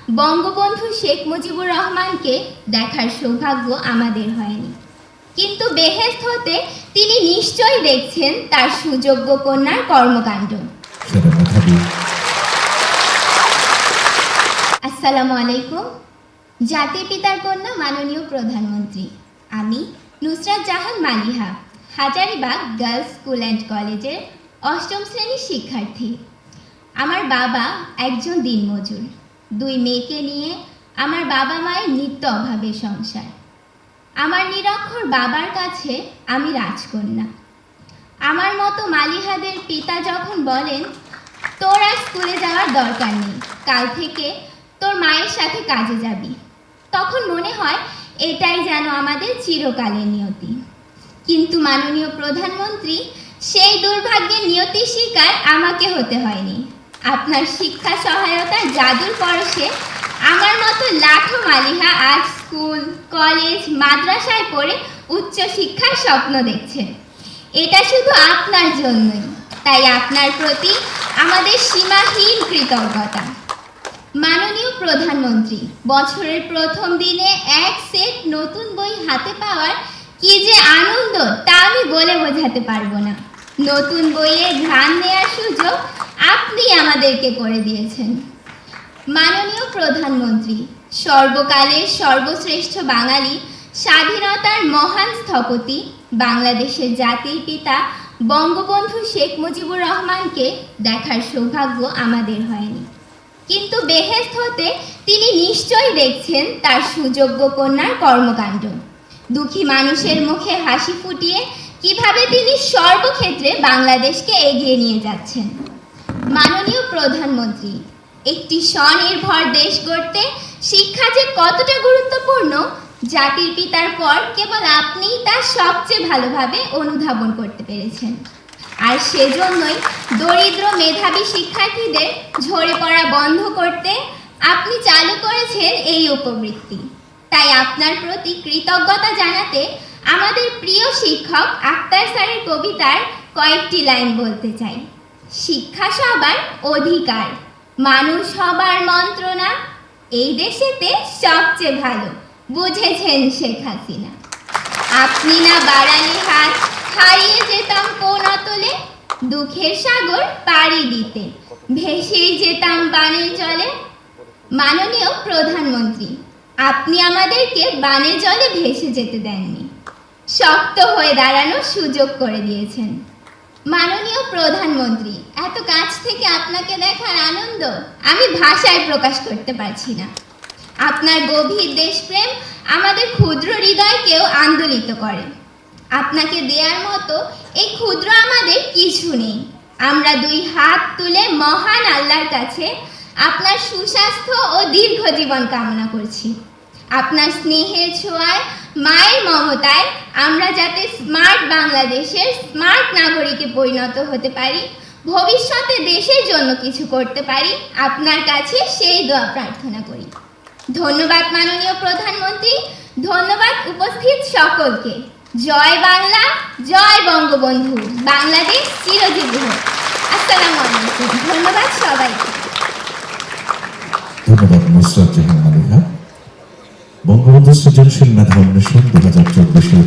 বঙ্গবন্ধু শেখ মুজিবুর রহমানকে দেখার সৌভাগ্য আমাদের হয়নি, কিন্তু বেহেশত হতে তিনি নিশ্চয়ই দেখছেন তার সুযোগ্য কন্যার কর্মকাণ্ড। আসসালামু আলাইকুম। জাতির পিতার কন্যা মাননীয় প্রধানমন্ত্রী, আমি Nusrat Jahan Maliha, Hazaribagh girls school and কলেজের ৮ম শ্রেণীর শিক্ষার্থী। আমার বাবা একজন দিনমজুর, 2 মেয়েকে নিয়ে আমার বাবা মায়ের নিত্য অভাবের সংসার। আমার নিরক্ষর বাবার কাছে আমি রাজকন্যা। আমার মতো মালিহাদের পিতা যখন বলেন, তোর আর স্কুলে যাওয়ার দরকার নেই, কাল থেকে তোর মায়ের সাথে কাজে যাবি, তখন মনে হয় এটাই যেন আমাদের চিরকালের নিয়তি। কিন্তু মাননীয় প্রধানমন্ত্রী, সেই দুর্ভাগ্যের নিয়তির শিকার আমাকে হতে হয়নি। আপনার শিক্ষা সহায়তার জাদুর পরশে আমার মতো লাখো মালিহা আজ স্কুল, কলেজ, মাদ্রাসায় পড়ে উচ্চ শিক্ষার স্বপ্ন দেখছে। এটা শুধু আপনার জন্যই, তাই আপনার প্রতি আমাদের সীমাহীন কৃতজ্ঞতা। মাননীয় প্রধানমন্ত্রী, বছরের প্রথম দিনে এক সেট নতুন বই হাতে পাওয়ার কি যে আনন্দ তা আমি বলে বোঝাতে পারবো না। নতুন বইয়ের ঘ্রাণ নেওয়ার সুযোগ আপনি আমাদেরকে করে দিয়েছেন। মাননীয় প্রধানমন্ত্রী, সর্বকালের সর্বশ্রেষ্ঠ বাঙালি, স্বাধীনতার মহান স্থপতি, বাংলাদেশের জাতির পিতা বঙ্গবন্ধু শেখ মুজিবুর রহমানকে দেখার সৌভাগ্য আমাদের হয়নি, কিন্তু বেহেশত হতে তিনি নিশ্চয়ই দেখছেন তার সুযোগ্য কন্যার কর্মকাণ্ড। দুঃখী মানুষের মুখে হাসি ফুটিয়ে কিভাবে তিনি সর্বক্ষেত্রে বাংলাদেশকে এগিয়ে নিয়ে যাচ্ছেন। মাননীয় প্রধানমন্ত্রী, একটি স্বনির্ভর দেশ গড়তে শিক্ষা যে কতটা গুরুত্বপূর্ণ, জাতির পিতার পর কেবল আপনিই তা সবচেয়ে ভালোভাবে অনুধাবন করতে পেরেছেন। আর সেজন্যই দরিদ্র মেধাবী শিক্ষার্থীদের ঝরে পড়া বন্ধ করতে আপনি চালু করেছেন এই উপবৃত্তি। তাই আপনার প্রতি কৃতজ্ঞতা জানাতে আমাদের প্রিয় শিক্ষক আক্তার স্যারের কবিতার কয়েকটি লাইন বলতে চাই। শিক্ষা সবার অধিকার, মানুষ হবার মন্ত্রণা, এই দেশেতে সবচেয়ে ভালো বুঝেছেন শেখ হাসিনা। আপনি না বাড়ালে হাত, হারিয়ে যেতাম কোন অতলে, দুঃখের সাগর পাড়ি দিতে ভেসেই যেতাম বানের জলে। মাননীয় প্রধানমন্ত্রী, আপনি আমাদেরকে বানের জলে ভেসে যেতে দেননি, শক্ত হয়ে দাঁড়ানোর সুযোগ করে দিয়েছেন। মাননীয় প্রধানমন্ত্রী, এত কাছ থেকে আপনাকে দেখার আনন্দ আমি ভাষায় প্রকাশ করতে পারছি না। আপনার গভীর দেশপ্রেম আমাদের ক্ষুদ্র হৃদয়কেও আন্দোলিত করে। আপনাকে দেওয়ার মতো এই ক্ষুদ্র আমাদের কিছু নেই। আমরা 2 হাত তুলে মহান আল্লাহর কাছে আপনার সুস্বাস্থ্য ও দীর্ঘ জীবন কামনা করছি। আপনার স্নেহের ছোঁয়ায়, মায়ের মমতায় আমরা যাতে স্মার্ট বাংলাদেশের স্মার্ট নাগরিকে পরিণত হতে পারি, ভবিষ্যতে দেশের জন্য কিছু করতে পারি, আপনার কাছে সেই দোয়া প্রার্থনা করি। ধন্যবাদ মাননীয় প্রধানমন্ত্রী, ধন্যবাদ উপস্থিত সকলকে। জয় বাংলা, জয় বঙ্গবন্ধু, বাংলাদেশ চিরজীবী হোক। আসসালামু আলাইকুম। ধন্যবাদ সবাইকে। ধন্যবাদ নুসরাত জাহান মালিহা। বঙ্গবন্ধু সৃজনশীল মেধা অন্বেষণ 2024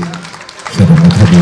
সেরা মেধাবী